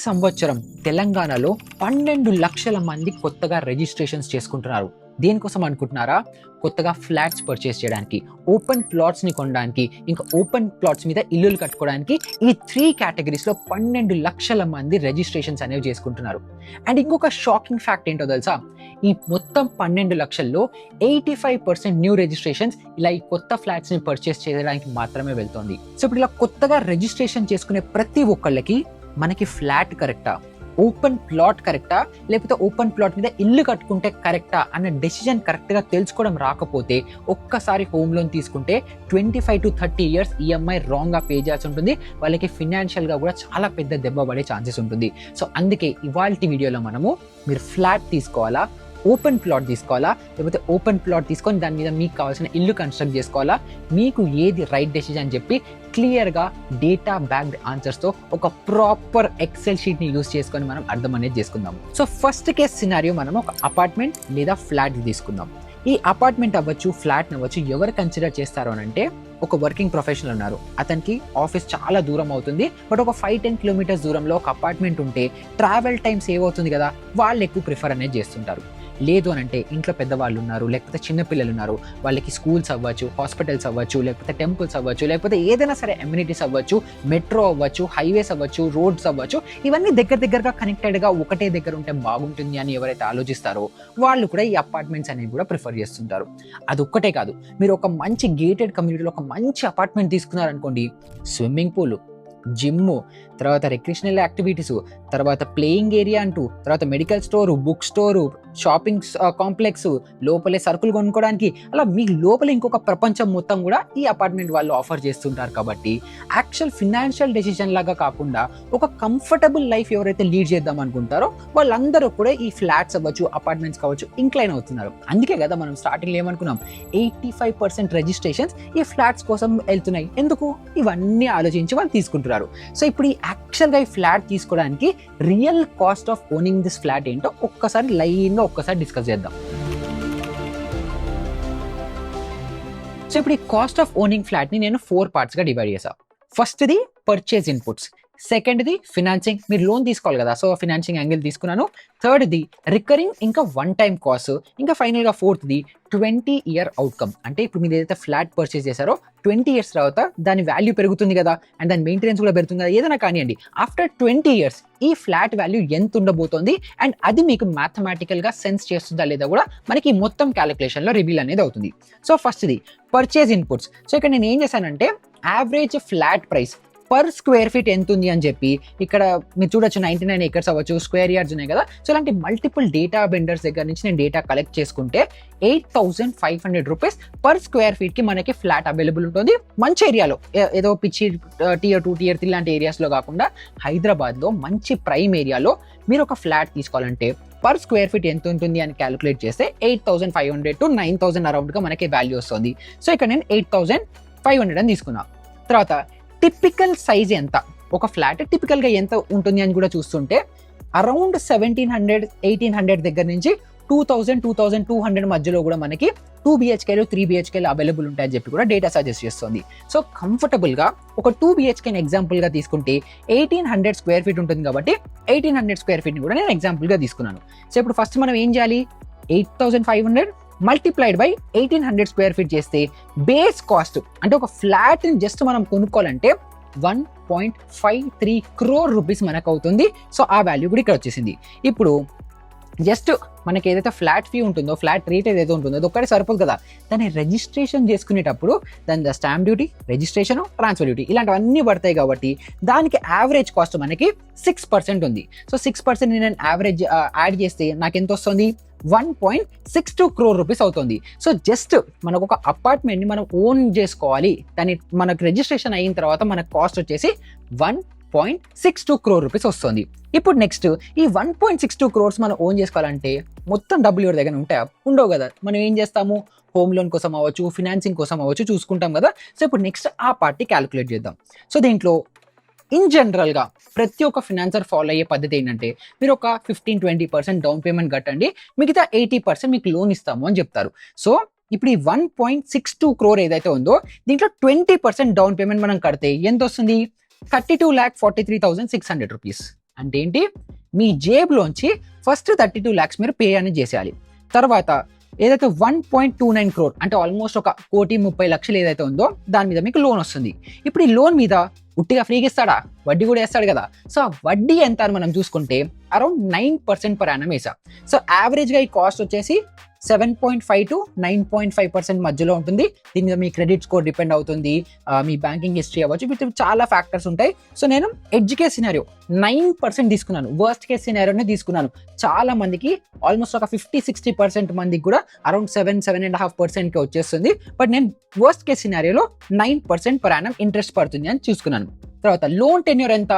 సంవత్సరం తెలంగాణలో 12 లక్షల మంది కొత్తగా రిజిస్ట్రేషన్స్ చేసుకుంటున్నారు. దేనికోసం అనుకుంటున్నారా? కొత్తగా ఫ్లాట్స్ పర్చేస్ చేయడానికి, ఓపెన్ ప్లాట్స్ని కొనడానికి, ఇంకా ఓపెన్ ప్లాట్స్ మీద ఇల్లులు కట్టుకోవడానికి. ఈ 3 కేటగిరీస్లో 12 లక్షల మంది రిజిస్ట్రేషన్స్ అనేవి చేసుకుంటున్నారు. అండ్ ఇంకొక షాకింగ్ ఫ్యాక్ట్ ఏంటో తెలుసా? ఈ మొత్తం 12 లక్షల్లో 85% న్యూ రిజిస్ట్రేషన్స్ ఇలా ఈ కొత్త ఫ్లాట్స్ని పర్చేస్ చేయడానికి మాత్రమే వెళ్తోంది. సో ఇప్పుడు ఇలా కొత్తగా రిజిస్ట్రేషన్ చేసుకునే ప్రతి ఒక్కళ్ళకి మనకి ఫ్లాట్ కరెక్టా, ఓపెన్ ప్లాట్ కరెక్టా, లేకపోతే ఓపెన్ ప్లాట్ మీద ఇల్లు కట్టుకుంటే కరెక్టా అన్న డెసిజన్ కరెక్ట్గా తెలుసుకోవడం రాకపోతే ఒక్కసారి హోమ్ లోన్ తీసుకుంటే 25 to 30 years ఈఎంఐ రాంగ్గా పే చేయాల్సి ఉంటుంది. వాళ్ళకి ఫినాన్షియల్గా కూడా చాలా పెద్ద దెబ్బ పడే ఛాన్సెస్ ఉంటుంది. సో అందుకే ఇవాల్టి వీడియోలో మనము మీరు ఫ్లాట్ తీసుకోవాలా, ఓపెన్ ప్లాట్ తీసుకోవాలా, లేకపోతే ఓపెన్ ప్లాట్ తీసుకొని దాని మీద మీకు కావాల్సిన ఇల్లు కన్స్ట్రక్ట్ చేసుకోవాలా, మీకు ఏది రైట్ డెసిజన్ అని చెప్పి క్లియర్గా డేటా బ్యాక్డ్ ఆన్సర్స్తో ఒక ప్రాపర్ ఎక్సెల్ షీట్ని యూస్ చేసుకొని మనం అర్థం అనేది చేసుకుందాం. సో ఫస్ట్ కేస్ సినారియో మనం ఒక అపార్ట్మెంట్ లేదా ఫ్లాట్ తీసుకుందాం. ఈ అపార్ట్మెంట్ అవ్వచ్చు, ఫ్లాట్ అవ్వచ్చు, ఎవరు కన్సిడర్ చేస్తారు అని అంటే ఒక వర్కింగ్ ప్రొఫెషనల్ ఉన్నారు, అతనికి ఆఫీస్ చాలా దూరం అవుతుంది, బట్ ఒక 5-10 kilometers దూరంలో ఒక అపార్ట్మెంట్ ఉంటే ట్రావెల్ టైం సేవ్ అవుతుంది కదా, వాళ్ళు ఎక్కువ ప్రిఫర్ అనేది చేస్తుంటారు. లేదు అని అంటే ఇంట్లో పెద్దవాళ్ళు ఉన్నారు, లేకపోతే చిన్నపిల్లలు ఉన్నారు, వాళ్ళకి స్కూల్స్ అవ్వచ్చు, హాస్పిటల్స్ అవ్వచ్చు, లేకపోతే టెంపుల్స్ అవ్వచ్చు, లేకపోతే ఏదైనా సరే అమ్యూనిటీస్ అవ్వచ్చు, మెట్రో అవ్వచ్చు, హైవేస్ అవ్వచ్చు, రోడ్స్ అవ్వచ్చు, ఇవన్నీ దగ్గరగా కనెక్టెడ్గా ఒకటే దగ్గర ఉంటే బాగుంటుంది అని ఎవరైతే ఆలోచిస్తారో వాళ్ళు కూడా ఈ అపార్ట్మెంట్స్ అనేవి కూడా ప్రిఫర్ చేస్తుంటారు. అది ఒక్కటే కాదు, మీరు ఒక మంచి గేటెడ్ కమ్యూనిటీలో ఒక మంచి అపార్ట్మెంట్ తీసుకున్నారనుకోండి, స్విమ్మింగ్ పూల్, జిమ్, తర్వాత రిక్రియేషనల్ యాక్టివిటీస్, తర్వాత ప్లేయింగ్ ఏరియా అంటూ, తర్వాత medical store, book store, shopping complex, లోపలే సరుకులు కొనుక్కోవడానికి, అలా మీ లోపల ఇంకొక ప్రపంచం మొత్తం కూడా ఈ అపార్ట్మెంట్ వాళ్ళు ఆఫర్ చేస్తుంటారు. కాబట్టి యాక్చువల్ ఫినాన్షియల్ డెసిషన్ లాగా కాకుండా ఒక కంఫర్టబుల్ లైఫ్ ఎవరైతే లీడ్ చేద్దాం అనుకుంటారో వాళ్ళందరూ కూడా ఈ ఫ్లాట్స్ అవ్వచ్చు, అపార్ట్మెంట్స్ కావచ్చు ఇంక్లైన్ అవుతున్నారు. అందుకే కదా మనం స్టార్టింగ్లో ఏమనుకున్నాం, 85% రిజిస్ట్రేషన్స్ ఈ ఫ్లాట్స్ కోసం వెళ్తున్నాయి. ఎందుకు? ఇవన్నీ ఆలోచించి వాళ్ళు తీసుకుంటున్నారు. సో ఇప్పుడు ఈ యాక్చువల్గా ఈ ఫ్లాట్ తీసుకోవడానికి real cost of owning this flat ఏంటో ఒక్కసారి లైన్గా ఒక్కసారి డిస్కస్ చేద్దాం. సో ఇప్పుడు ఈ కాస్ట్ ఆఫ్ ఓనింగ్ ఫ్లాట్ని నేను 4 partsగా డివైడ్ చేశాను. ఫస్ట్ది పర్చేజ్ ఇన్పుట్స్, సెకండ్ది ఫినాన్సింగ్, మీరు లోన్ తీసుకోవాలి కదా, సో ఫినాన్సింగ్ యాంగిల్ తీసుకున్నాను. థర్డ్ది రికరింగ్ ఇంకా వన్ టైం కాస్ట్, ఇంకా ఫైనల్గా ఫోర్త్ది 20-year అవుట్కమ్. అంటే ఇప్పుడు మీరు ఏదైతే ఫ్లాట్ పర్చేస్ చేశారో 20 years తర్వాత దాని వాల్యూ పెరుగుతుంది కదా, అండ్ దాని మెయింటెనెన్స్ కూడా పెరుగుతుంది కదా, ఏదైనా కానివ్వండి. ఆఫ్టర్ 20 years ఈ ఫ్లాట్ వాల్యూ ఎంత ఉండబోతోంది అండ్ అది మీకు మ్యాథమెటికల్గా సెన్స్ చేస్తుందా లేదా కూడా మనకి మొత్తం క్యాలిక్యులేషన్లో రివీల్ అనేది అవుతుంది. సో ఫస్ట్ది పర్చేజ్ ఇన్పుట్స్. సో ఇక్కడ నేను ఏం చేశానంటే average flat price per square feet ఎంత ఉంది అని చెప్పి ఇక్కడ మీరు చూడొచ్చు 99 acres అవ్వచ్చు, స్క్వేర్ యార్డ్స్ ఉన్నాయి కదా. సో ఇలాంటి మల్టిపుల్ డేటా వెండర్స్ దగ్గర నుంచి నేను డేటా కలెక్ట్ చేసుకుంటే 8,500 rupees పర్ స్క్వేర్ ఫీట్కి మనకి ఫ్లాట్ అవైలబుల్ ఉంటుంది. మంచి ఏరియాలో, ఏదో పిచ్చి Tier 2 Tier 3 లాంటి ఏరియాస్లో కాకుండా హైదరాబాద్లో మంచి ప్రైమ్ ఏరియాలో మీరు ఒక ఫ్లాట్ తీసుకోవాలంటే పర్ స్క్వేర్ ఫీట్ ఎంత ఉంటుంది అని క్యాలిక్యులేట్ చేస్తే 8,500 to 9,000 అరౌండ్గా మనకి వాల్యూ వస్తుంది. సో ఇక్కడ నేను 8,500 అని తీసుకున్నాను. తర్వాత టిపికల్ సైజ్ ఎంత, ఒక ఫ్లాట్ టిపికల్గా ఎంత ఉంటుంది అని కూడా చూస్తుంటే అరౌండ్ 1,700-1,800 దగ్గర నుంచి 2,000-2,200 మధ్యలో కూడా మనకి 2 BHKలు 3 BHKలు అవైలబుల్ ఉంటాయని చెప్పి కూడా డేటా సజెస్ట్ చేస్తుంది. సో కంఫర్టబుల్గా ఒక 2 BHKని ఎగ్జాంపుల్గా తీసుకుంటే 1,800 స్క్వేర్ ఫీట్ ఉంటుంది కాబట్టి 1,800 స్క్వేర్ ఫీట్ని కూడా నేను ఎగ్జాంపుల్గా తీసుకున్నాను. సో ఇప్పుడు ఫస్ట్ మనం ఏం చేయాలి, 8,500 మల్టిప్లైడ్ బై 1,800 స్క్వేర్ ఫీట్ చేస్తే బేస్ కాస్ట్ అంటే ఒక ఫ్లాట్ని జస్ట్ మనం కొనుక్కోవాలంటే 1.53 crore rupees మనకు అవుతుంది. సో ఆ వాల్యూ కూడా ఇక్కడ వచ్చేసింది. ఇప్పుడు జస్ట్ మనకి ఏదైతే ఫ్లాట్ ఫీ ఉంటుందో, ఫ్లాట్ రేట్ ఏదైతే ఉంటుందో అది ఒక్కటే సరిపోదు కదా, దాన్ని రిజిస్ట్రేషన్ చేసుకునేటప్పుడు దాని stamp duty, registration, transfer duty ఇలాంటివన్నీ పడతాయి. కాబట్టి దానికి యావరేజ్ కాస్ట్ మనకి 6% ఉంది. సో 6% నేను యావరేజ్ యాడ్ చేస్తే నాకు ఎంత వస్తుంది, 1.62 crore rupees అవుతుంది. సో జస్ట్ మనకు ఒక అపార్ట్మెంట్ని మనం ఓన్ చేసుకోవాలి, దాన్ని మనకు రిజిస్ట్రేషన్ అయిన తర్వాత మనకు కాస్ట్ వచ్చేసి 1.62 crore rupees వస్తుంది. ఇప్పుడు నెక్స్ట్ ఈ 1.62 crores మనం ఓన్ చేసుకోవాలంటే మొత్తం డబ్బులు ఎవరి దగ్గర ఉంటాయా? ఉండవు కదా. మనం ఏం చేస్తాము, హోమ్ లోన్ కోసం అవ్వచ్చు, ఫినాన్సింగ్ కోసం అవ్వచ్చు చూసుకుంటాం కదా. సో ఇప్పుడు నెక్స్ట్ ఆ పార్టీ క్యాలిక్యులేట్ చేద్దాం. సో దీంట్లో ఇన్ జనరల్గా ప్రతి ఒక్క ఫినాన్సర్ ఫాలో అయ్యే పద్ధతి ఏంటంటే మీరు ఒక 15-20% డౌన్ పేమెంట్ కట్టండి, మిగతా 80% మీకు లోన్ ఇస్తాము అని చెప్తారు. సో ఇప్పుడు ఈ 1.62 crore ఏదైతే ఉందో దీంట్లో 20% డౌన్ పేమెంట్ మనం కడితే ఎంత వస్తుంది, 32,43,600 rupees. అంటే ఏంటి, మీ జేబులోంచి ఫస్ట్ 32 lakhs మీరు పే అనేది చేసేయాలి. తర్వాత ఏదైతే 1.29 crore అంటే ఆల్మోస్ట్ 1,30,00,000 ఏదైతే ఉందో దాని మీద మీకు లోన్ వస్తుంది. ఇప్పుడు ఈ లోన్ మీద ఉట్టిగా ఫ్రీగా ఇస్తాడా, వడ్డీ కూడా వేస్తాడు కదా. సో ఆ వడ్డీ ఎంత అని మనం చూసుకుంటే అరౌండ్ 9% per annum వేసా. సో యావరేజ్గా ఈ కాస్ట్ వచ్చేసి 7.5 to 9.5% మధ్యలో ఉంటుంది. దీని మీద మీ క్రెడిట్ స్కోర్ డిపెండ్ అవుతుంది, మీ బ్యాంకింగ్ హిస్టరీ అవ్వచ్చు, వీటి చాలా ఫ్యాక్టర్స్ ఉంటాయి. సో నేను ఎడ్జ్ కేస్ సినారియో 9% తీసుకున్నాను, వర్స్ట్ కేస్ సినారియోనే తీసుకున్నాను. చాలా మందికి ఆల్మోస్ట్ 50-60% మందికి కూడా అరౌండ్ 7-7.5%కి వచ్చేస్తుంది. బట్ నేను వర్స్ట్ కేస్ సినారియోలో 9% per annum ఇంట్రెస్ట్ పడుతుంది అని చూసుకున్నాను. తర్వాత లోన్ టెన్యూర్ ఎంత,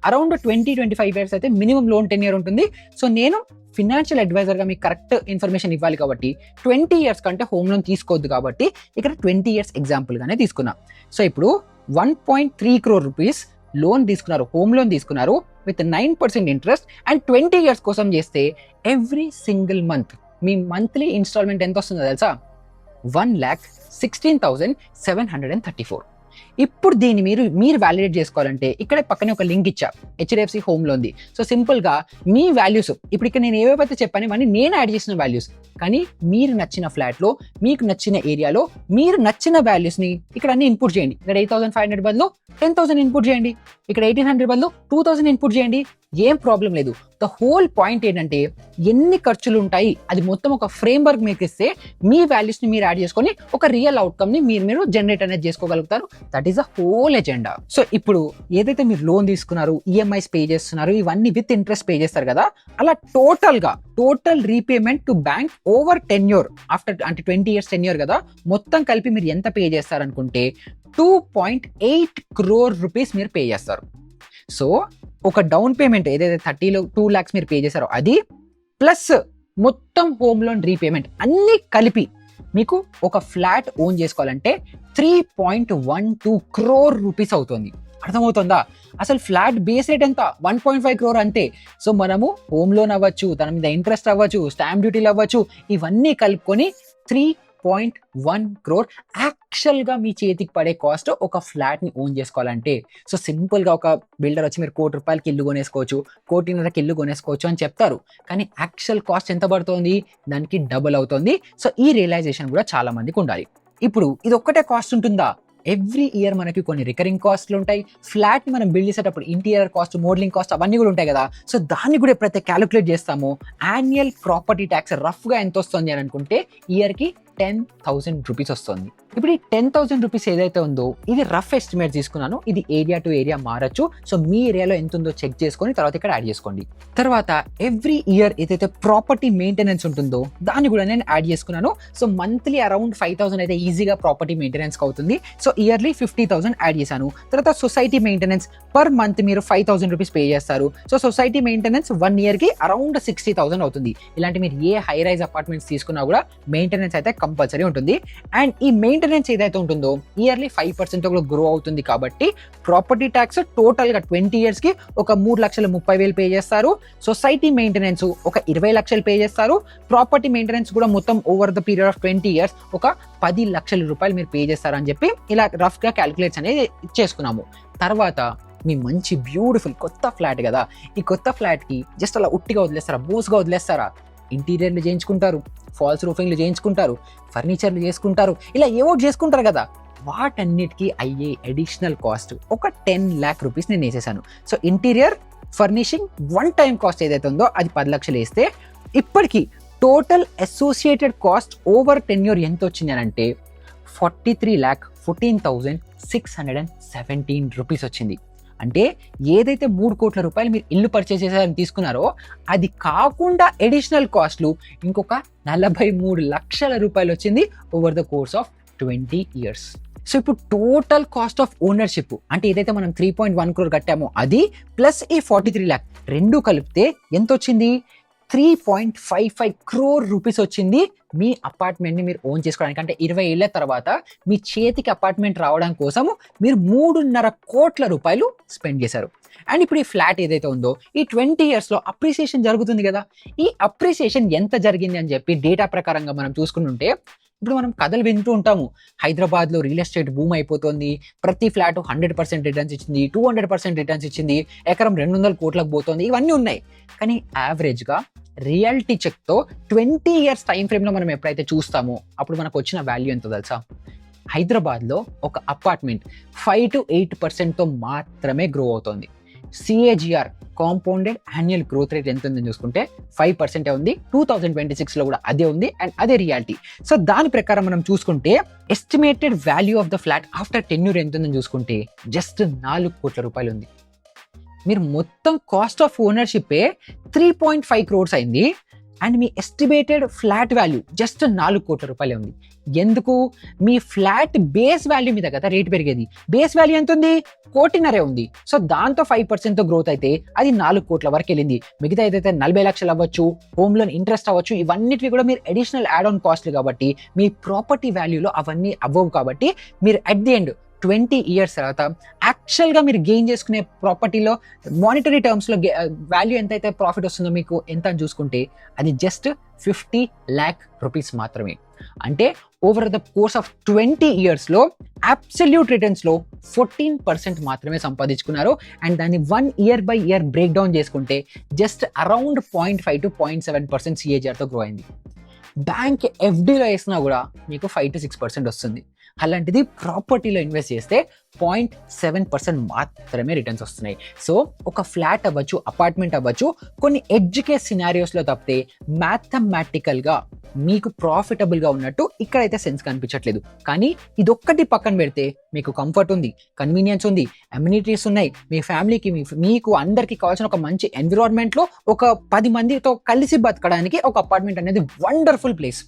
అరౌండ్ 20-25 years అయితే మినిమం లోన్ టెన్యూర్ ఉంటుంది. సో నేను ఫినాన్షియల్ అడ్వైజర్గా మీకు కరెక్ట్ ఇన్ఫర్మేషన్ ఇవ్వాలి కాబట్టి 20 years కంటే హోమ్ లోన్ తీసుకోవద్దు కాబట్టి ఇక్కడ 20 years ఎగ్జాంపుల్గానే తీసుకున్నా. సో ఇప్పుడు 1.3 crore rupees లోన్ తీసుకున్నారు, హోమ్ లోన్ తీసుకున్నారు విత్ 9% ఇంట్రెస్ట్ అండ్ 20 years కోసం చేస్తే ఎవ్రీ సింగిల్ మంత్ మీ మంత్లీ ఇన్స్టాల్మెంట్ ఎంత వస్తుందో తెలుసా, 1,16,734. ఇప్పుడు దీన్ని మీరు వ్యాలిడేట్ చేసుకోవాలంటే ఇక్కడ పక్కనే ఒక లింక్ ఇచ్చా, హెచ్డిఎఫ్సి హోమ్ లోన్ది. సో సింపుల్గా మీ వాల్యూస్ ఇప్పుడు ఇక్కడ నేను ఏవైతే చెప్పాను ఇవన్నీ నేను యాడ్ చేసిన వాల్యూస్, కానీ మీరు నచ్చిన ఫ్లాట్లో మీకు నచ్చిన ఏరియాలో మీరు నచ్చిన వాల్యూస్ని ఇక్కడ అన్ని ఇన్పుట్ చేయండి. ఇక్కడ 8,500 బదులు 10,000 ఇన్పుట్ చేయండి, ఇక్కడ 1,800 బదులు 2,000 ఇన్పుట్ చేయండి, ఏం ప్రాబ్లం లేదు. ద హోల్ పాయింట్ ఏంటంటే ఎన్ని ఖర్చులు ఉంటాయి అది మొత్తం ఒక ఫ్రేమ్ వర్క్ మీకు ఇస్తే మీ వాల్యూస్ని మీరు యాడ్ చేసుకొని ఒక రియల్ అవుట్కమ్ని మీరు జనరేట్ అనేది చేసుకోగలుగుతారు. That is a whole agenda. So ఇప్పుడు ఏదైతే మీరు లోన్ తీసుకున్నారు, ఈఎంఐస్ పే చేస్తున్నారు, ఇవన్నీ విత్ ఇంట్రెస్ట్ పే చేస్తారు కదా, అలా total repayment to bank over tenure after అంటే 20 years టెన్యూర్ కదా, మొత్తం కలిపి మీరు ఎంత పే చేస్తారనుకుంటే 2.8 crore rupees మీరు పే చేస్తారు. సో ఒక డౌన్ పేమెంట్ ఏదైతే 2 lakhs మీరు పే చేశారో అది ప్లస్ మొత్తం హోమ్ లోన్ రీపేమెంట్ అన్నీ కలిపి మీకు ఒక ఫ్లాట్ ఓన్ చేసుకోవాలంటే 3.12 crore rupees అవుతుంది. అర్థమవుతుందా? అసలు ఫ్లాట్ బేస్ రేట్ ఎంత, 1.5 crore అంతే. సో మనము హోమ్ లోన్ అవ్వచ్చు, దాని మీద ఇంట్రెస్ట్ అవ్వచ్చు, స్టాంప్ డ్యూటీలు అవ్వచ్చు, ఇవన్నీ కలుపుకొని 3.1 crore యాక్చువల్గా మీ చేతికి పడే కాస్ట్ ఒక ఫ్లాట్ని ఓన్ చేసుకోవాలంటే. సో సింపుల్గా ఒక బిల్డర్ వచ్చి మీరు 1 కోటి రూపాయలకి ఇల్లు కొనేసుకోవచ్చు, 1.5 కోటికి ఇల్లు కొనేసుకోవచ్చు అని చెప్తారు, కానీ యాక్చువల్ కాస్ట్ ఎంత పడుతుంది, దానికి డబుల్ అవుతుంది. సో ఈ రియలైజేషన్ కూడా చాలా మందికి ఉండాలి. ఇప్పుడు ఇది ఒక్కటే కాస్ట్ ఉంటుందా, ఎవ్రీ ఇయర్ మనకి కొన్ని రికరింగ్ కాస్ట్లు ఉంటాయి. ఫ్లాట్ని మనం బిల్డ్ చేసేటప్పుడు ఇంటీరియర్ కాస్ట్, మోడలింగ్ కాస్ట్ అవన్నీ కూడా ఉంటాయి కదా. సో దాన్ని కూడా ఎప్పుడైతే క్యాలిక్యులేట్ చేస్తామో యాన్యువల్ ప్రాపర్టీ ట్యాక్స్ రఫ్గా ఎంత వస్తుంది అని అనుకుంటే ఇయర్కి 10,000 rupees వస్తుంది. ఇప్పుడు ఈ 10,000 rupees ఏదైతే ఉందో ఇది రఫ్ ఎస్టిమేట్ తీసుకున్నాను, ఇది ఏరియా టు ఏరియా మారచ్చు. సో మీ ఏరియాలో ఎంత ఉందో చెక్ చేసుకొని తర్వాత ఇక్కడ యాడ్ చేసుకోండి. తర్వాత ఎవ్రీ ఇయర్ ఏదైతే ప్రాపర్టీ మెయింటెనెన్స్ ఉంటుందో దాన్ని కూడా నేను యాడ్ చేసుకున్నాను. సో మంత్లీ అరౌండ్ 5,000 అయితే ఈజీగా ప్రాపర్టీ మెయింటెనెన్స్ అవుతుంది. సో ఇయర్లీ 50,000 యాడ్ చేశాను. తర్వాత సొసైటీ మెయింటెనెన్స్ పర్ మంత్ మీరు 5,000 rupees పే చేస్తారు. సో సొసైటీ మెయింటెనెన్స్ 1 yearకి అరౌండ్ 60,000 అవుతుంది. ఇలాంటి మీరు ఏ హై రైజ్ అపార్ట్మెంట్స్ తీసుకున్నా కూడా మెయింటెనెన్స్ అయితే కంపల్సరీ ఉంటుంది. అండ్ ఈ మెయింటెనెన్స్ ఏదైతే ఉంటుందో ఇయర్లీ 5% కూడా గ్రో అవుతుంది కాబట్టి ప్రాపర్టీ ట్యాక్స్ టోటల్గా 20 yearsకి ఒక 3,30,000 పే చేస్తారు. సొసైటీ మెయింటెనెన్స్ ఒక 20 లక్షలు పే చేస్తారు. ప్రాపర్టీ మెయింటెనెన్స్ కూడా మొత్తం over the period of 20 years ఒక 10 లక్షల రూపాయలు మీరు పే చేస్తారని చెప్పి ఇలా రఫ్గా క్యాలిక్యులేట్స్ అనేది చేసుకున్నాము. తర్వాత మీ మంచి బ్యూటిఫుల్ కొత్త ఫ్లాట్ కదా, ఈ కొత్త ఫ్లాట్కి జస్ట్ అలా ఉట్టిగా వదిలేస్తారా, బోస్గా వదిలేస్తారా, ఇంటీరియర్లు చేయించుకుంటారు, ఫాల్స్ రూఫింగ్లు చేయించుకుంటారు, ఫర్నిచర్లు చేసుకుంటారు, ఇలా ఏవో చేసుకుంటారు కదా, వాటన్నిటికీ అయ్యే అడిషనల్ కాస్ట్ ఒక 10 lakh rupees నేను వేసేసాను. So interior furnishing 1 time cost ఏదైతే ఉందో అది 10 లక్షలు వేస్తే ఇప్పటికీ total associated cost over tenure ఎంత వచ్చింది అని అంటే 43,14,617 rupees వచ్చింది. అంటే ఏదైతే 3 కోట్ల రూపాయలు మీరు ఇల్లు పర్చేస్ చేశారని తీసుకున్నారో అది కాకుండా అడిషనల్ కాస్ట్లు ఇంకొక 43 లక్షల రూపాయలు వచ్చింది over the course of 20 years. So ఇప్పుడు టోటల్ కాస్ట్ ఆఫ్ ఓనర్షిప్ అంటే ఏదైతే మనం 3.1 crore కట్టామో అది ప్లస్ ఈ 43 lakh రెండు కలిపితే ఎంత వచ్చింది, 3.55 crore rupees వచ్చింది మీ అపార్ట్మెంట్ని మీరు ఓన్ చేసుకోవడానికి. అంటే 20 ఏళ్ల తర్వాత మీ చేతికి అపార్ట్మెంట్ రావడం కోసము మీరు 3.5 కోట్ల రూపాయలు స్పెండ్ చేశారు. అండ్ ఇప్పుడు ఈ ఫ్లాట్ ఏదైతే ఉందో ఈ 20 yearsలో అప్రిసియేషన్ జరుగుతుంది కదా, ఈ అప్రిసియేషన్ ఎంత జరిగింది అని చెప్పి డేటా ప్రకారంగా మనం చూసుకుంటుంటే ఇప్పుడు మనం కథలు వింటూ ఉంటాము, హైదరాబాద్లో రియల్ ఎస్టేట్ భూమి అయిపోతుంది, ప్రతి ఫ్లాట్ 100% రిటర్న్స్ ఇచ్చింది, 200% రిటర్న్స్ ఇచ్చింది, ఎకరం 200 కోట్లకు పోతుంది, ఇవన్నీ ఉన్నాయి. కానీ యావరేజ్గా రియాలిటీ చెక్తో 20 ఇయర్స్ టైం ఫ్రేమ్లో మనం ఎప్పుడైతే చూస్తామో అప్పుడు మనకు వచ్చిన వాల్యూ ఎంతో తెలుసా? హైదరాబాద్లో ఒక అపార్ట్మెంట్ 5 to 8%తో మాత్రమే గ్రో అవుతుంది. CAGR compounded annual growth rate ఎంత ఉందని చూసుకుంటే 5% ఉంది. 2026లో కూడా అదే ఉంది అండ్ అదే రియాలిటీ. సో దాని ప్రకారం మనం చూసుకుంటే estimated value of the flat after tenure ఎంత ఉందని చూసుకుంటే జస్ట్ 4 కోట్ల రూపాయలు ఉంది. మీరు మొత్తం కాస్ట్ ఆఫ్ ఓనర్షిప్పే 3.5 crores అయింది and me estimated flat value just 4 కోట్ల రూపాయలే ఉంది. ఎందుకు? మీ ఫ్లాట్ బేస్ వాల్యూ మీద కదా రేట్ పెరిగేది. బేస్ వాల్యూ ఎంత ఉంది? 1.5 ఉంది. సో దాంతో 5%తో గ్రోత్ అయితే అది 4 కోట్ల వరకు వెళ్ళింది. మిగతా ఏదైతే 40 లక్షలు అవ్వచ్చు, హోమ్ లోన్ ఇంట్రెస్ట్ అవ్వచ్చు, ఇవన్నిటివి కూడా మీరు అడిషనల్ యాడ్ ఆన్ కాస్ట్లు కాబట్టి మీ ప్రాపర్టీ వాల్యూలో అవన్నీ అవ్వవు. కాబట్టి మీరు అట్ ది ఎండ్ 20 ఇయర్స్ తర్వాత యాక్చువల్గా మీరు గెయిన్ చేసుకునే ప్రాపర్టీలో మానిటరీ టర్మ్స్లో వాల్యూ ఎంతైతే ప్రాఫిట్ వస్తుందో మీకు ఎంత అని చూసుకుంటే అది జస్ట్ 50 lakh rupees మాత్రమే. అంటే ఓవర్ ద కోర్స్ ఆఫ్ 20 ఇయర్స్లో అబ్సల్యూట్ రిటర్న్స్లో 14% మాత్రమే సంపాదించుకున్నారు. అండ్ దాన్ని 1 year by year break down చేసుకుంటే జస్ట్ అరౌండ్ 0.5 to 0.7% CAGRతో గ్రో అయింది. బ్యాంక్ FDలో వేసినా కూడా మీకు 5 to 6% వస్తుంది. అలాంటిది ప్రాపర్టీలో ఇన్వెస్ట్ చేస్తే 0.7% మాత్రమే రిటర్న్స్ వస్తున్నాయి. సో ఒక ఫ్లాట్ అవ్వచ్చు, అపార్ట్మెంట్ అవ్వచ్చు, కొన్ని ఎడ్జ్ కేస్ సినారియోస్లో తప్పితే మ్యాథమెటికల్గా మీకు ప్రాఫిటబుల్గా ఉన్నట్టు ఇక్కడైతే సెన్స్ కనిపించట్లేదు. కానీ ఇదొక్కటి పక్కన పెడితే మీకు కంఫర్ట్ ఉంది, కన్వీనియన్స్ ఉంది, అమ్యూనిటీస్ ఉన్నాయి, మీ ఫ్యామిలీకి మీకు అందరికీ కావాల్సిన ఒక మంచి ఎన్విరాన్మెంట్లో ఒక 10 మందితో కలిసి బతకడానికి ఒక అపార్ట్మెంట్ అనేది వండర్ఫుల్ ప్లేస్.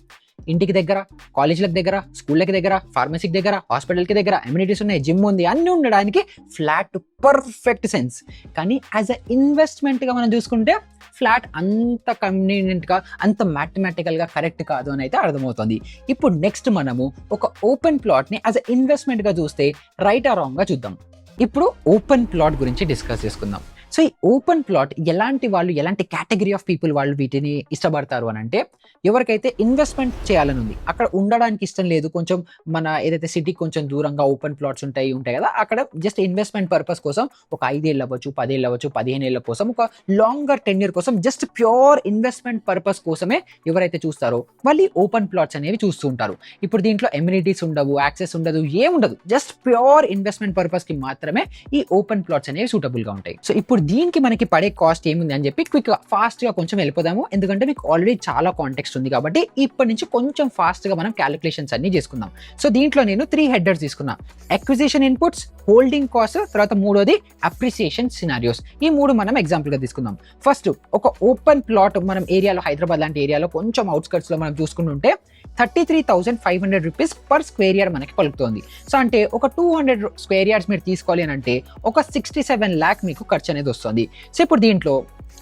ఇంటికి దగ్గర, కాలేజీలకు దగ్గర, స్కూళ్ళకి దగ్గర, ఫార్మసీకి దగ్గర, హాస్పిటల్కి దగ్గర అమ్యూనిటీస్ ఉన్నాయి, జిమ్ ఉంది, అన్నీ ఉండడానికి ఫ్లాట్ పర్ఫెక్ట్ సెన్స్. కానీ యాజ్ అ ఇన్వెస్ట్మెంట్గా మనం చూసుకుంటే ఫ్లాట్ అంత కన్వీనియంట్గా, అంత మ్యాథమెటికల్గా కరెక్ట్ కాదు అని అయితే అర్థమవుతుంది. ఇప్పుడు నెక్స్ట్ మనము ఒక ఓపెన్ ప్లాట్ని యాజ్ అ ఇన్వెస్ట్మెంట్గా చూస్తే రైట్ ఆర్ రాంగ్గా చూద్దాం. ఇప్పుడు ఓపెన్ ప్లాట్ గురించి డిస్కస్ చేసుకుందాం. సో ఈ ఓపెన్ ప్లాట్ ఎలాంటి వాళ్ళు, ఎలాంటి కేటగిరీ ఆఫ్ పీపుల్ వాళ్ళు వీటిని ఇష్టపడతారు అని అంటే, ఎవరికైతే ఇన్వెస్ట్మెంట్ చేయాలని ఉంది, అక్కడ ఉండడానికి ఇష్టం లేదు, కొంచెం మన ఏదైతే సిటీకి కొంచెం దూరంగా ఓపెన్ ప్లాట్స్ ఉంటాయి కదా, అక్కడ జస్ట్ ఇన్వెస్ట్మెంట్ పర్పస్ కోసం ఒక 5 ఏళ్ళు అవ్వచ్చు, 10 ఏళ్ళు అవ్వచ్చు, 15 ఏళ్ళ కోసం, ఒక లాంగర్ టెన్యూర్ కోసం, జస్ట్ ప్యూర్ ఇన్వెస్ట్మెంట్ పర్పస్ కోసమే ఎవరైతే చూస్తారో వాళ్ళు ఓపెన్ ప్లాట్స్ అనేవి చూస్తూ ఉంటారు. ఇప్పుడు దీంట్లో ఎమ్యూనిటీస్ ఉండవు, యాక్సెస్ ఉండదు, ఏముండదు, జస్ట్ ప్యూర్ ఇన్వెస్ట్మెంట్ పర్పస్ కి మాత్రమే ఈ ఓపెన్ ప్లాట్స్ అనేవి సూటబుల్ గా ఉంటాయి. సో ఇప్పుడు దీనికి మనకి పడే కాస్ట్ ఏముంది అని చెప్పి క్విక్ గా ఫాస్ట్ గా కొంచెం వెళ్ళిపోదాము. ఎందుకంటే మీకు ఆల్రెడీ చాలా కాంటెక్స్ట్ ఉంది కాబట్టి ఇప్పటి నుంచి కొంచెం ఫాస్ట్ గా మనం క్యాలిక్యులేషన్స్ అన్ని చేసుకుందాం. సో దీంట్లో నేను 3 హెడర్స్ తీసుకున్నా: అక్విజిషన్ ఇన్పుట్స్, హోల్డింగ్ కాస్ట్, తర్వాత మూడోది అప్రిసియేషన్ సినారియోస్. ఈ 3 మనం ఎగ్జాంపుల్ గా తీసుకుందాం. ఫస్ట్ ఒక ఓపెన్ ప్లాట్ మనం ఏరియాలో, హైదరాబాద్ లాంటి ఏరియాలో కొంచెం అవుట్స్కర్ట్స్ లో మనం చూసుకుంటుంటే 33,500 rupees పర్ స్క్వేర్ యార్డ్ మనకి పలుకుతుంది. సో అంటే ఒక 200 స్క్వేర్ యార్డ్స్ మీరు తీసుకోవాలి అని అంటే ఒక 67 lakh మీకు ఖర్చు అనేది వస్తుంది. సో ఇప్పుడు దీంట్లో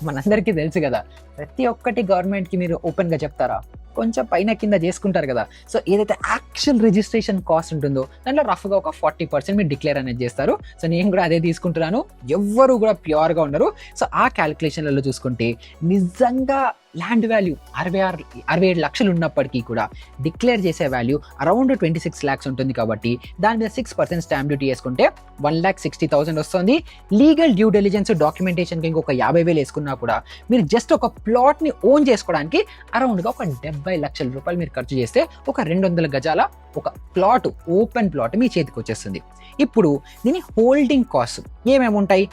మనందరికీ తెలుసు కదా, ప్రతి ఒక్కటి గవర్నమెంట్కి మీరు ఓపెన్గా చెప్తారా? కొంచెం పైన కింద చేసుకుంటారు కదా. సో ఏదైతే యాక్చువల్ రిజిస్ట్రేషన్ కాస్ట్ ఉంటుందో దాంట్లో రఫ్గా ఒక 40% మీరు డిక్లేర్ అనేది చేస్తారు. సో నేను కూడా అదే తీసుకుంటున్నాను. ఎవ్వరు కూడా ప్యూర్గా ఉండరు. సో ఆ క్యాలిక్యులేషన్లలో చూసుకుంటే నిజంగా ల్యాండ్ వాల్యూ 67 లక్షలు ఉన్నప్పటికీ కూడా డిక్లేర్ చేసే వాల్యూ అరౌండ్ 26 lakhs ఉంటుంది. కాబట్టి దాని మీద 6% స్టాంప్ డ్యూటీ వేసుకుంటే 1,60,000 వస్తుంది. లీగల్ డ్యూ డెలిజెన్స్, డాక్యుమెంటేషన్కి ఇంకొక 50,000 వేసుకున్నా కూడా మీరు జస్ట్ ఒక ప్లాట్ని ఓన్ చేసుకోవడానికి అరౌండ్గా ఒక 70 లక్షల రూపాయలు మీరు ఖర్చు చేస్తే ఒక 200 గజాల ఒక ప్లాట్, ఓపెన్ ప్లాట్ మీ చేతికి వచ్చేస్తుంది. ఇప్పుడు దీని హోల్డింగ్ కాస్ట్ ఏమేమి ఉంటాయి?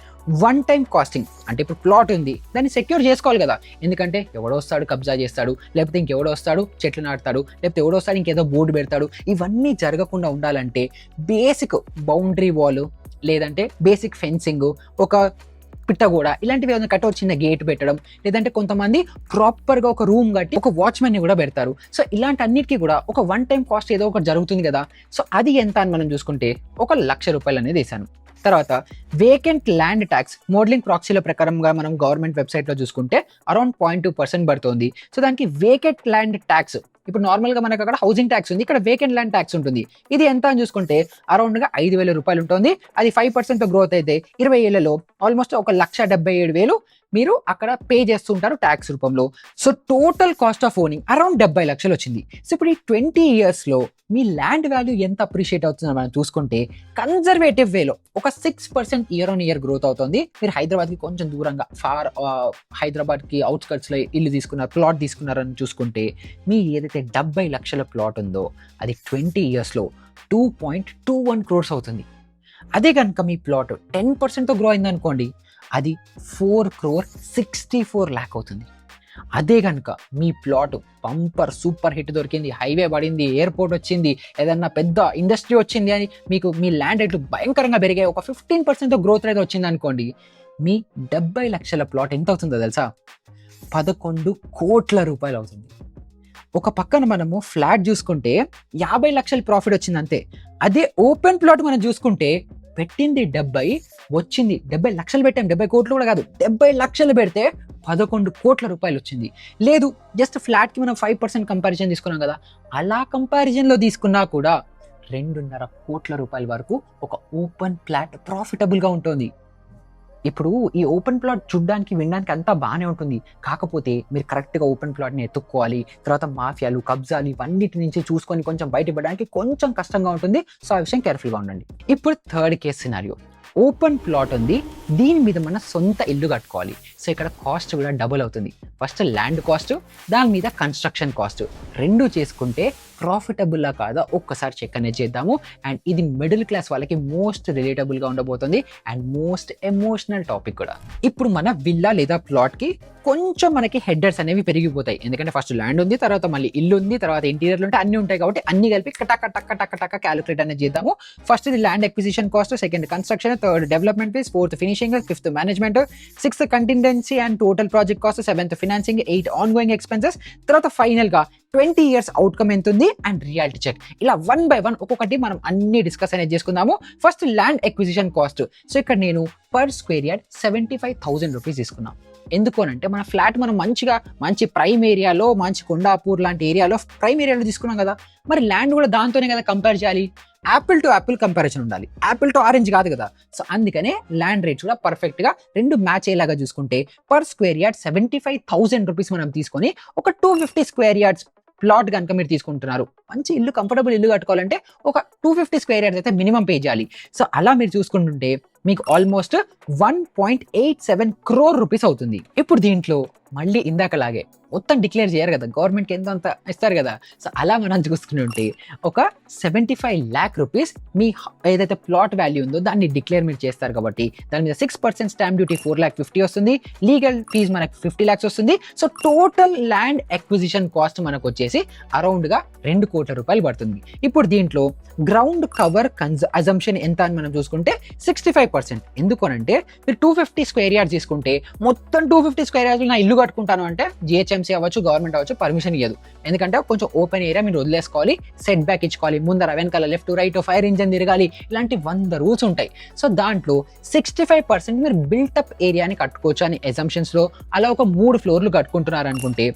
1 time కాస్టింగ్ అంటే ఇప్పుడు ప్లాట్ ఉంది, దాన్ని సెక్యూర్ చేసుకోవాలి కదా. ఎందుకంటే ఎవడో వస్తాడు కబ్జా చేస్తాడు, లేకపోతే ఇంకెవడో వస్తాడు చెట్లు నాటుతాడు, లేకపోతే ఎవడో వస్తాడు ఇంకేదో బోర్డు పెడతాడు. ఇవన్నీ జరగకుండా ఉండాలంటే బేసిక్ బౌండరీ వాల్, లేదంటే బేసిక్ ఫెన్సింగ్, ఒక పిట్టగోడ, ఇలాంటివి ఏమైనా కట్ట చిన్న గేట్ పెట్టడం, లేదంటే కొంతమంది ప్రాపర్గా ఒక రూమ్ కట్టి ఒక వాచ్మెన్ని కూడా పెడతారు. సో ఇలాంటి అన్నిటికీ కూడా ఒక 1 time కాస్ట్ ఏదో ఒకటి జరుగుతుంది కదా. సో అది ఎంత అని మనం చూసుకుంటే ఒక 1,00,000 రూపాయలు అనేది వేసాను. తర్వాత వేకెంట్ ల్యాండ్ ట్యాక్స్ మోడలింగ్ ప్రాక్సీల ప్రకారంగా మనం గవర్నమెంట్ వెబ్సైట్లో చూసుకుంటే అరౌండ్ 0.2% పడుతుంది. సో దానికి వేకెంట్ ల్యాండ్ ట్యాక్స్, ఇప్పుడు నార్మల్గా మనకు అక్కడ హౌసింగ్ ట్యాక్స్ ఉంది, ఇక్కడ వేకెంట్ ల్యాండ్ ట్యాక్స్ ఉంటుంది. ఇది ఎంత అని చూసుకుంటే అరౌండ్గా 5,000 రూపాయలు ఉంటుంది. అది 5% గ్రోత్ అయితే 20 ఏళ్లలో ఆల్మోస్ట్ 1,77,000 మీరు అక్కడ పే చేస్తుంటారు ట్యాక్స్ రూపంలో. So total cost of owning around 70 లక్షలు వచ్చింది. సో ఇప్పుడు ఈ 20 ఇయర్స్లో మీ ల్యాండ్ వాల్యూ ఎంత అప్రిషియేట్ అవుతుందో మనం చూసుకుంటే కన్జర్వేటివ్ వేలో ఒక 6% ఇయర్ ఆన్ ఇయర్ గ్రోత్ అవుతుంది. మీరు హైదరాబాద్కి కొంచెం దూరంగా హైదరాబాద్కి అవుట్స్కట్స్లో ఇల్లు తీసుకున్నారు, ప్లాట్ తీసుకున్నారని చూసుకుంటే మీ ఏదైతే 70 లక్షల ప్లాట్ ఉందో అది 20 ఇయర్స్లో 2.21 crores అవుతుంది. అదే కనుక మీ ప్లాట్ 10%తో గ్రో అయిందనుకోండి, అది 4.64 crore అవుతుంది. అదే కనుక మీ ప్లాట్ పంపర్ సూపర్ హిట్ దొరికింది, హైవే పడింది, ఎయిర్పోర్ట్ వచ్చింది, ఏదన్నా పెద్ద ఇండస్ట్రీ వచ్చింది అని మీకు మీ ల్యాండ్ రేట్లు భయంకరంగా పెరిగాయి, ఒక 15% గ్రోత్ రేట్ వచ్చింది అనుకోండి, మీ 70 లక్షల ప్లాట్ ఎంత అవుతుందో తెలుసా? 11 కోట్ల రూపాయలు అవుతుంది. ఒక పక్కన మనము ఫ్లాట్ చూసుకుంటే 50 లక్షల ప్రాఫిట్ వచ్చింది అంతే. అదే ఓపెన్ ప్లాట్ మనం చూసుకుంటే పెట్టింది 70, వచ్చింది 70 లక్షలు పెట్టాం, 70 కోట్లు కూడా కాదు, 70 లక్షలు పెడితే 11 కోట్ల రూపాయలు వచ్చింది. లేదు జస్ట్ ఫ్లాట్కి మనం 5% కంపారిజన్ తీసుకున్నాం కదా, అలా కంపారిజన్లో తీసుకున్నా కూడా 2.5 కోట్ల రూపాయల వరకు ఒక ఓపెన్ ప్లాట్ ప్రాఫిటబుల్గా ఉంటుంది. ఇప్పుడు ఈ ఓపెన్ ప్లాట్ చూడడానికి వినడానికి అంతా బాగానే ఉంటుంది, కాకపోతే మీరు కరెక్ట్గా ఓపెన్ ప్లాట్ని ఎత్తుక్కోవాలి, తర్వాత మాఫియాలు కబ్జాలు ఇవన్నిటి నుంచి చూసుకొని కొంచెం బయటపడడానికి కొంచెం కష్టంగా ఉంటుంది. సో ఆ విషయం కేర్ఫుల్గా ఉండండి. ఇప్పుడు third case scenario, open plot ఉంది, దీని మీద మన సొంత ఇల్లు కట్టుకోవాలి. సో ఇక్కడ కాస్ట్ కూడా డబుల్ అవుతుంది. ఫస్ట్ ల్యాండ్ కాస్ట్, దాని మీద కన్స్ట్రక్షన్ కాస్ట్, రెండు చేసుకుంటే ప్రాఫిటబుల్లా కాదా ఒక్కసారి చెక్ అనేది చేద్దాము. అండ్ ఇది మిడిల్ క్లాస్ వాళ్ళకి మోస్ట్ రిలేటబుల్గా ఉండబోతుంది అండ్ మోస్ట్ ఎమోషనల్ టాపిక్ కూడా. ఇప్పుడు మన విల్లా లేదా ప్లాట్కి కొంచెం మనకి హెడర్స్ అనేవి పెరిగిపోతాయి, ఎందుకంటే ఫస్ట్ ల్యాండ్ ఉంది, తర్వాత మళ్ళీ ఇల్లు ఉంది, తర్వాత ఇంటీరియర్లు ఉంటే అన్ని ఉంటాయి, కాబట్టి అన్ని కలిపి టక్క టక్క టక్క టక్క క్యాలిక్యులేట్ అనేది చేద్దాము. ఫస్ట్ ఇది land acquisition cost, second construction, third development fees, fourth finishing, fifth management, sixth contingency and total project cost, seventh financing, 8 ongoing expenses, తర్వాత ఫైనల్ గా 20 years అవుట్కమ్ ఎంత ఉంది అండ్ రియాలిటీ చెక్. ఇలా 1 by 1 ఒక్కొక్కటి మనం అన్ని డిస్కస్ అనేది చేసుకుందాము. First land acquisition cost. So ఇక్కడ నేను పర్ స్క్వేర్ యార్డ్ 75,000 రూపీస్ తీసుకున్నాను. ఎందుకు అని అంటే మన ఫ్లాట్ మనం మంచి ప్రైమ్ ఏరియాలో, మంచి కొండాపూర్ లాంటి ఏరియాలో ప్రైమ్ ఏరియాలో తీసుకున్నాం కదా, మరి ల్యాండ్ కూడా దాంతోనే కదా కంపేర్ చేయాలి. యాపిల్ టు యాపిల్ కంపారిజన్ ఉండాలి, యాపిల్ టు ఆరెంజ్ కాదు కదా. సో అందుకనే ల్యాండ్ రేట్స్ కూడా పర్ఫెక్ట్ గా రెండు మ్యాచ్ అయ్యేలాగా చూసుకుంటే పర్ స్క్వేర్ యార్డ్ 75,000 రూపీస్ మనం తీసుకొని ఒక 250 స్క్వేర్ యార్డ్స్ ప్లాట్ కనుక మీరు తీసుకుంటున్నారు, మంచి ఇల్లు కంఫర్టబుల్ ఇల్లు కట్టుకోవాలంటే ఒక 250 స్క్వేర్ యార్డ్స్ అయితే మినిమం పే చేయాలి. సో అలా మీరు చూసుకుంటుంటే మీకు ఆల్మోస్ట్ 1.87 crore రూపీస్ అవుతుంది. ఇప్పుడు దీంట్లో మళ్ళీ ఇందాకలాగే మొత్తం డిక్లేర్ చేయరు కదా, గవర్నమెంట్కి ఎంత అంత ఇస్తారు కదా. సో అలా మనం చూసుకుంటుంటే ఒక 75 lakh రూపీస్ మీ ఏదైతే ప్లాట్ వాల్యూ ఉందో దాన్ని డిక్లేర్ మీరు చేస్తారు కాబట్టి దాని మీద 6% స్టాంప్ డ్యూటీ 4,50,000 వస్తుంది, లీగల్ ఫీజ్ మనకు 50 lakhs వస్తుంది. So total land acquisition cost మనకు వచ్చేసి అరౌండ్గా 2 కోట్ల రూపాయలు పడుతుంది. ఇప్పుడు దీంట్లో గ్రౌండ్ కవర్ అజంప్షన్ ఎంత అని మనం చూసుకుంటే 65%. ఎందుకనంటే మీరు 250 స్క్వేర్ యార్డ్స్ తీసుకుంటే మొత్తం 250 స్క్వేర్ యార్డ్స్ నా ఇల్లు కట్టుకుంటాను అంటే జిహెచ్ఎంసీ అవ్వచ్చు, గవర్నమెంట్ అవ్వచ్చు, పర్మిషన్ ఇవ్వదు. ఎందుకంటే కొంచెం ఓపెన్ ఏరియా మీరు వదిలేసుకోవాలి, సెట్ బ్యాక్ ఇచ్చుకోవాలి, ముందర వెనకాల లెఫ్ట్ రైట్ ఫైర్ ఇంజన్ తిరగాలి, ఇలాంటి 100 రూల్స్ ఉంటాయి. సో దాంట్లో 65% మీరు బిల్టప్ ఏరియాని కట్టుకోవచ్చు అని ఎజంప్షన్స్లో. అలా ఒక 3 ఫ్లోర్లు కట్టుకుంటున్నారు అనుకుంటే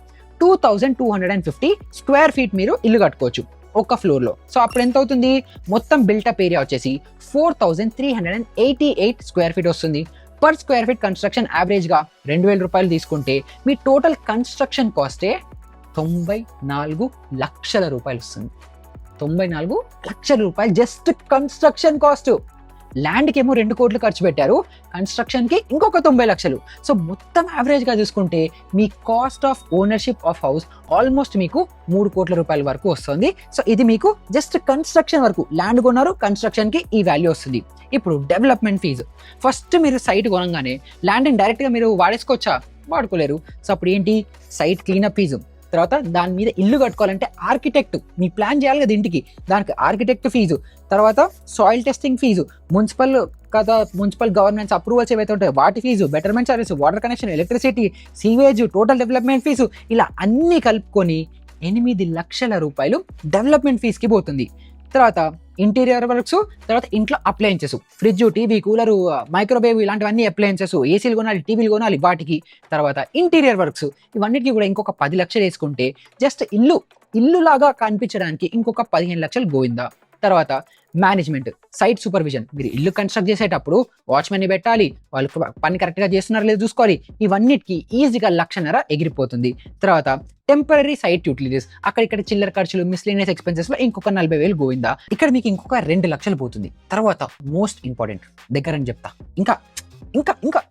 2,250 స్క్వేర్ ఫీట్ మీరు ఇల్లు కట్టుకోవచ్చు ఒక్క ఫ్లోర్లో. సో అప్పుడు ఎంత అవుతుంది, మొత్తం బిల్టప్ ఏరియా వచ్చేసి 4,388 స్క్వేర్ ఫీట్ వస్తుంది. పర్ స్క్వేర్ ఫీట్ కన్స్ట్రక్షన్ యావరేజ్గా 2,000 రూపాయలు తీసుకుంటే మీ టోటల్ కన్స్ట్రక్షన్ కాస్టే 94 లక్షల రూపాయలు వస్తుంది. 94 లక్షల రూపాయలు జస్ట్ కన్స్ట్రక్షన్ కాస్ట్. ల్యాండ్కి ఏమో 2 కోట్లు ఖర్చు పెట్టారు, కన్స్ట్రక్షన్కి ఇంకొక 90 లక్షలు. సో మొత్తం యావరేజ్గా చూసుకుంటే మీ cost of ownership of house almost మీకు 3 కోట్ల రూపాయల వరకు వస్తుంది. సో ఇది మీకు జస్ట్ కన్స్ట్రక్షన్ వరకు, ల్యాండ్ కొన్నారు కన్స్ట్రక్షన్కి ఈ వాల్యూ వస్తుంది. ఇప్పుడు డెవలప్మెంట్ ఫీజు. ఫస్ట్ మీరు సైట్ కొనగానే ల్యాండ్ని డైరెక్ట్గా మీరు వాడేసుకోవచ్చా? వాడుకోలేరు. సో అప్పుడు ఏంటి, సైట్ క్లీనప్ ఫీజు, తర్వాత దాని మీద ఇల్లు కట్టుకోవాలంటే ఆర్కిటెక్ట్ మీ ప్లాన్ చేయాలి కదా ఇంటికి, దానికి ఆర్కిటెక్ట్ ఫీజు, తర్వాత soil testing fee, municipal governance approvals ఏవైతే ఉంటాయో వాటి fee, betterment service, water connection, electricity, sewage, total development fee, ఇలా అన్నీ కలుపుకొని 8 లక్షల రూపాయలు డెవలప్మెంట్ ఫీజుకి పోతుంది. తర్వాత ఇంటీరియర్ వర్క్స్, తర్వాత ఇంట్లో appliances, fridge, TV, cooler, microwave ఇలాంటివన్నీ అప్లయన్సెస్, ఏసీలు కొనాలి, టీవీలు కొనాలి వాటికి. తర్వాత ఇంటీరియర్ వర్క్స్ ఇవన్నిటికీ కూడా ఇంకొక 10 లక్షలు వేసుకుంటే జస్ట్ ఇల్లులాగా కనిపించడానికి ఇంకొక 15 లక్షలు గోవిందా. తర్వాత మేనేజ్మెంట్, సైట్ సూపర్విజన్, మీరు ఇల్లు కన్స్ట్రక్ట్ చేసేటప్పుడు వాచ్మెన్ని పెట్టాలి, వాళ్ళు పని కరెక్ట్గా చేస్తున్నారో లేదో చూసుకోవాలి. ఇవన్నిటికీ ఈజీగా 1,50,000 ఎగిరిపోతుంది. తర్వాత టెంపరీ సైట్ యూటిలిటీస్, అక్కడిక్కడ చిల్లర ఖర్చులు, మిస్లేనియస్ ఎక్స్పెన్సెస్ లో ఇంకొక 40,000 గోవిందా. ఇక్కడ మీకు ఇంకొక 2 లక్షలు పోతుంది. తర్వాత మోస్ట్ ఇంపార్టెంట్ దగ్గర అని చెప్తా, ఇంకా ఇంకా ఇంకా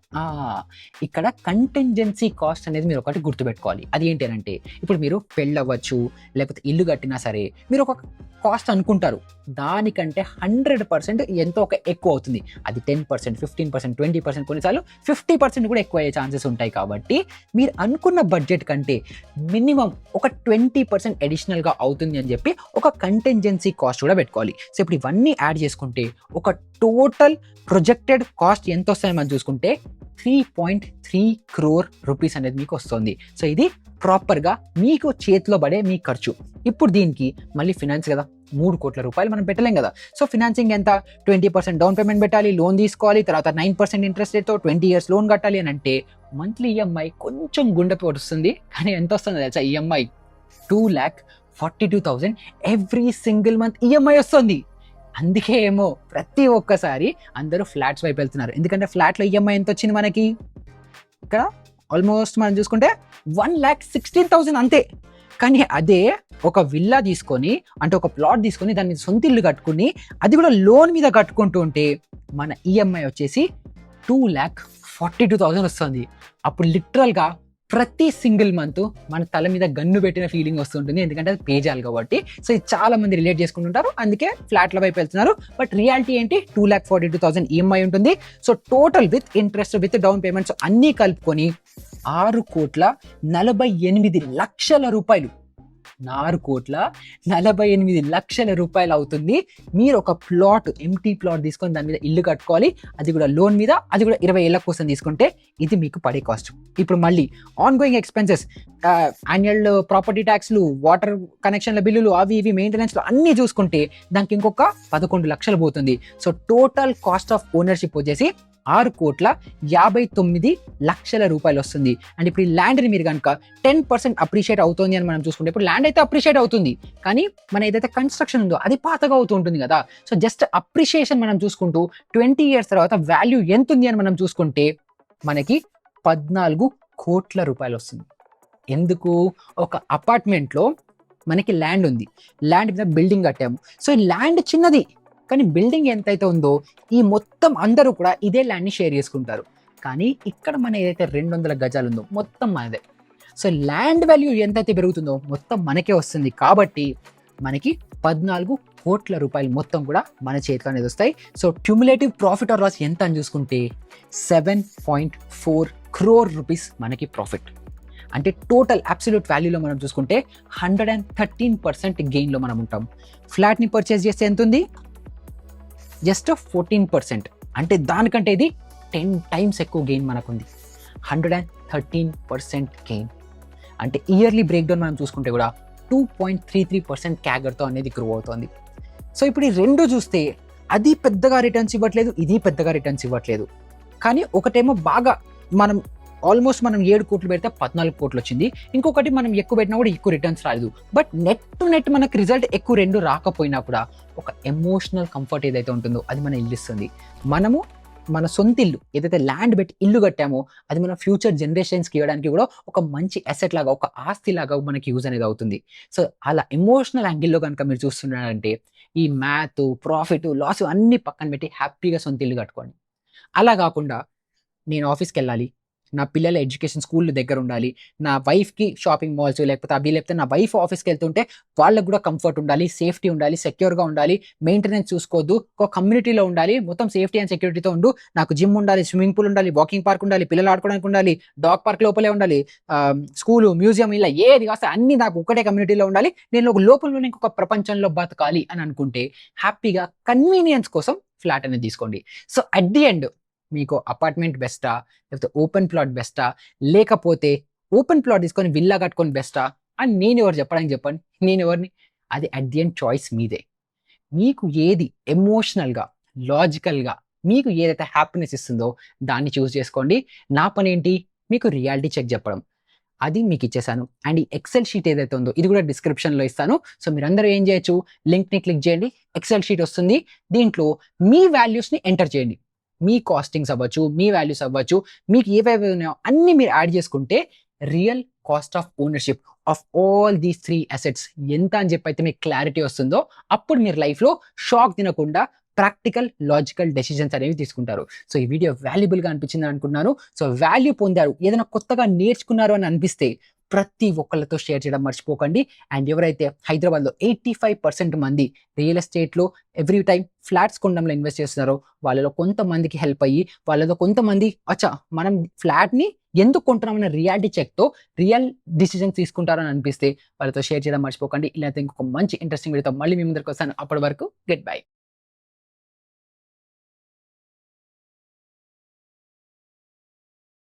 ఇక్కడ కంటింజెన్సీ కాస్ట్ అనేది మీరు ఒకటి గుర్తుపెట్టుకోవాలి. అది ఏంటి అంటే, ఇప్పుడు మీరు పెళ్ళవ్వచ్చు, లేకపోతే ఇల్లు కట్టినా సరే మీరు ఒక కాస్ట్ అనుకుంటారు, దానికంటే 100% ఎంతో ఒక ఎక్కువ అవుతుంది. అది 10%, 15%, 20%, కొన్నిసార్లు 50% కూడా ఎక్కువ అయ్యే ఛాన్సెస్ ఉంటాయి. కాబట్టి మీరు అనుకున్న బడ్జెట్ కంటే మినిమం ఒక 20% అడిషనల్గా అవుతుంది అని చెప్పి ఒక కంటింజెన్సీ కాస్ట్ కూడా పెట్టుకోవాలి. సో ఇప్పుడు ఇవన్నీ యాడ్ చేసుకుంటే ఒక టోటల్ ప్రొజెక్టెడ్ కాస్ట్ ఎంత వస్తాయో మనం చూసుకుంటే 3.3 crore రూపీస్ అనేది మీకు వస్తుంది. సో ఇది ప్రాపర్గా మీకు చేతిలో పడే మీ ఖర్చు. ఇప్పుడు దీనికి మళ్ళీ ఫినాన్స్ కదా, 3 కోట్ల రూపాయలు మనం పెట్టలేం కదా. సో ఫినాన్సింగ్ ఎంత, 20% డౌన్ పేమెంట్ పెట్టాలి, లోన్ తీసుకోవాలి, తర్వాత 9% ఇంట్రెస్ట్ రేట్తో 20 years లోన్ కట్టాలి అని అంటే మంత్లీ ఈఎంఐ కొంచెం గుండెపై వస్తుంది. కానీ ఎంత వస్తుంది తెలుసా EMI? 2,42,000 every single month EMI వస్తుంది. అందుకే ఏమో ప్రతి ఒక్కసారి అందరూ ఫ్లాట్స్ వైపు వెళ్తున్నారు. ఎందుకంటే ఫ్లాట్లో ఈఎంఐ ఎంత వచ్చింది మనకి? ఇక్కడ ఆల్మోస్ట్ మనం చూసుకుంటే 1,16,000 అంతే. కానీ అదే ఒక విల్లా తీసుకొని, అంటే ఒక ప్లాట్ తీసుకొని దాని మీద సొంత ఇల్లు కట్టుకుని అది కూడా లోన్ మీద కట్టుకుంటూ ఉంటే మన ఈఎంఐ వచ్చేసి 2,42,000 వస్తుంది. అప్పుడు లిటరల్గా ప్రతి సింగిల్ మంత్ మన తల మీద గన్ను పెట్టిన ఫీలింగ్ వస్తుంటుంది. ఎందుకంటే అది పే చేయాలి కాబట్టి. సో ఇది చాలా మంది రిలేట్ చేసుకుంటుంటారు, అందుకే ఫ్లాట్ల వైపు వెళ్తున్నారు. బట్ రియాలిటీ ఏంటి? 2,42,000 ఈఎంఐ ఉంటుంది. So total with interest, with down payments అన్నీ కలుపుకొని 6,48,00,000 రూపాయలు, 6,48,00,000 రూపాయలు అవుతుంది. మీరు ఒక ప్లాట్, ఎంటీ ప్లాట్ తీసుకొని దాని మీద ఇల్లు కట్టుకోవాలి, అది కూడా లోన్ మీద, అది కూడా 20 ఏళ్ళ కోసం తీసుకుంటే ఇది మీకు పడే కాస్ట్. ఇప్పుడు మళ్ళీ ongoing expenses, annual property ట్యాక్స్లు, వాటర్ కనెక్షన్ల బిల్లులు, అవి ఇవి మెయింటెనెన్స్లు అన్నీ చూసుకుంటే దానికి ఇంకొక 11 లక్షలు పోతుంది. So total cost of ownership వచ్చేసి 6,59,00,000 రూపాయలు వస్తుంది. అండ్ ఇప్పుడు ఈ ల్యాండ్ని మీరు కనుక 10% అప్రిషియేట్ అవుతుంది అని మనం చూసుకుంటే, ఇప్పుడు ల్యాండ్ అయితే అప్రిషియేట్ అవుతుంది, కానీ మన ఏదైతే కన్స్ట్రక్షన్ ఉందో అది పాతగా అవుతూ ఉంటుంది కదా. సో జస్ట్ అప్రిషియేషన్ మనం చూసుకుంటూ 20 years తర్వాత వాల్యూ ఎంత ఉంది అని మనం చూసుకుంటే మనకి 14 కోట్ల రూపాయలు వస్తుంది. ఎందుకు? ఒక అపార్ట్మెంట్లో మనకి ల్యాండ్ ఉంది, ల్యాండ్ మీద బిల్డింగ్ కట్టాము. సో ఈ ల్యాండ్ చిన్నది, కానీ బిల్డింగ్ ఎంతైతే ఉందో ఈ మొత్తం అందరూ కూడా ఇదే ల్యాండ్ని షేర్ చేసుకుంటారు. కానీ ఇక్కడ మన ఏదైతే 200 గజాలు ఉందో మొత్తం మనదే. సో ల్యాండ్ వాల్యూ ఎంతైతే పెరుగుతుందో మొత్తం మనకే వస్తుంది. కాబట్టి మనకి 14 కోట్ల రూపాయలు మొత్తం కూడా మన చేతిలో అనేది వస్తాయి. So cumulative profit or loss ఎంత అని చూసుకుంటే 7.4 crore రూపీస్ మనకి ప్రాఫిట్. అంటే టోటల్ అబ్సల్యూట్ వాల్యూలో మనం చూసుకుంటే 113% గెయిన్లో మనం ఉంటాం. ఫ్లాట్ని పర్చేస్ చేస్తే ఎంత ఉంది? జస్ట్ 14%. అంటే దానికంటే ఇది 10 times ఎక్కువ గెయిన్ మనకుంది. 113% గెయిన్. అంటే ఇయర్లీ బ్రేక్ డౌన్ మనం చూసుకుంటే కూడా 2.33% క్యాగర్తో అనేది గ్రో అవుతుంది. సో ఇప్పుడు ఈ రెండు చూస్తే అది పెద్దగా రిటర్న్స్ ఇవ్వట్లేదు, ఇది పెద్దగా రిటర్న్స్ ఇవ్వట్లేదు. కానీ ఒకటేమో బాగా మనం ఆల్మోస్ట్ మనం 7 కోట్లు పెడితే 14 కోట్లు వచ్చింది, ఇంకొకటి మనం ఎక్కువ పెట్టినా కూడా ఎక్కువ రిటర్న్స్ రాలేదు. బట్ నెట్ టు నెట్ మనకు రిజల్ట్ ఎక్కువ రెండు రాకపోయినా కూడా ఒక ఎమోషనల్ కంఫర్ట్ ఏదైతే ఉంటుందో అది మన ఇల్లు ఇస్తుంది. మనము మన సొంత ఇల్లు ఏదైతే ల్యాండ్ పెట్టి ఇల్లు కట్టామో అది మన ఫ్యూచర్ జనరేషన్స్కి ఇవ్వడానికి కూడా ఒక మంచి అసెట్ లాగా, ఒక ఆస్తి లాగా మనకి యూజ్ అనేది అవుతుంది. సో అలా ఎమోషనల్ యాంగిల్లో కనుక మీరు చూస్తున్నారంటే ఈ మ్యాథ్, ప్రాఫిట్, లాస్ అన్నీ పక్కన పెట్టి హ్యాపీగా సొంత ఇల్లు కట్టుకోండి. అలా కాకుండా నేను ఆఫీస్కి వెళ్ళాలి, నా పిల్లల ఎడ్యుకేషన్ స్కూల్ దగ్గర ఉండాలి, నా వైఫ్కి షాపింగ్ మాల్స్ లేకపోతే నా వైఫ్ ఆఫీస్కి వెళ్తుంటే వాళ్ళకు కూడా కంఫర్ట్ ఉండాలి, సేఫ్టీ ఉండాలి, సెక్యూర్గా ఉండాలి, మెయింటెనెన్స్ చూసుకోవద్దు, ఒక కమ్యూనిటీలో ఉండాలి, మొత్తం సేఫ్టీ అండ్ సెక్యూరిటీతో ఉండు, నాకు జిమ్ ఉండాలి, స్విమ్మింగ్ పూల్ ఉండాలి, వాకింగ్ పార్క్ ఉండాలి, పిల్లలు ఆడుకోవడానికి ఉండాలి, డాగ్ పార్క్ లోపలే ఉండాలి, స్కూలు, మ్యూజియం, ఇలా ఏది కాస్తే అన్ని నాకు ఒకటే కమ్యూనిటీలో ఉండాలి, నేను ఒక లోపలనే ఇంకొక ప్రపంచంలో బతకాలి అని అనుకుంటే హ్యాపీగా కన్వీనియన్స్ కోసం ఫ్లాట్ అనేది తీసుకోండి. సో అట్ ది ఎండ్ మీకు అపార్ట్మెంట్ బెస్టా, లేకపోతే ఓపెన్ ప్లాట్ బెస్టా, లేకపోతే ఓపెన్ ప్లాట్ తీసుకొని విల్లా కట్టుకొని బెస్టా అని నేను ఎవరు చెప్పడానికి చెప్పండి, నేను ఎవరిని? అది అట్ ది ఎండ్ చాయిస్ మీదే. మీకు ఏది ఎమోషనల్‌గా, లాజికల్‌గా మీకు ఏదైతే హ్యాపీనెస్ ఇస్తుందో దాన్ని చూజ్ చేసుకోండి. నా పనేంటి మీకు రియాలిటీ చెక్ చెప్పడం. అది మీకిచ్చేసాను. అండ్ ఈ ఎక్సెల్ షీట్ ఏదైతే ఉందో ఇది కూడా డిస్క్రిప్షన్‌లో ఇస్తాను. సో మీరందరూ ఏం చేయొచ్చు, లింక్‌ని క్లిక్ చేయండి. ఎక్సెల్ షీట్ వస్తుంది. దీంట్లో మీ వాల్యూస్‌ని ఎంటర్ చేయండి. మీ కాస్టింగ్స్ అవ్వచ్చు, మీ వాల్యూస్ అవ్వచ్చు, మీకు ఏవేవి ఉన్నాయో అన్నీ మీరు యాడ్ చేసుకుంటే real cost of ownership of all these 3 assets ఎంత అని చెప్పైతే మీకు క్లారిటీ వస్తుందో అప్పుడు మీరు లైఫ్‌లో షాక్ తినకుండా ప్రాక్టికల్, లాజికల్ డెసిషన్స్ అనేవి తీసుకుంటారు. సో ఈ వీడియో వాల్యుబుల్‌గా అనిపించిందని అనుకుంటున్నాను. సో వాల్యూ పొందారు, ఏదైనా కొత్తగా నేర్చుకున్నారు అని అనిపిస్తే ప్రతి ఒక్కళ్ళతో షేర్ చేయడం మర్చిపోకండి. అండ్ ఎవరైతే హైదరాబాద్‌లో 85% మంది రియల్ ఎస్టేట్‌లో ఎవ్రీ టైమ్ ఫ్లాట్స్ కొనడంలో ఇన్వెస్ట్ చేస్తున్నారో వాళ్ళలో కొంతమందికి హెల్ప్ అయ్యి, వాళ్ళలో కొంతమంది అచ్చా! మనం ఫ్లాట్‌ని ఎందుకు కొంటున్నామన్న రియాలిటీ చెక్‌తో రియల్ డిసిజన్స్ తీసుకుంటారని అనిపిస్తే వాళ్ళతో షేర్ చేయడం మర్చిపోకండి. ఇలాంటి ఇంకొక మంచి ఇంట్రెస్టింగ్ వీడియోతో మళ్ళీ మీ ముందరికి వస్తాను. అప్పటి వరకు గెట్ బై.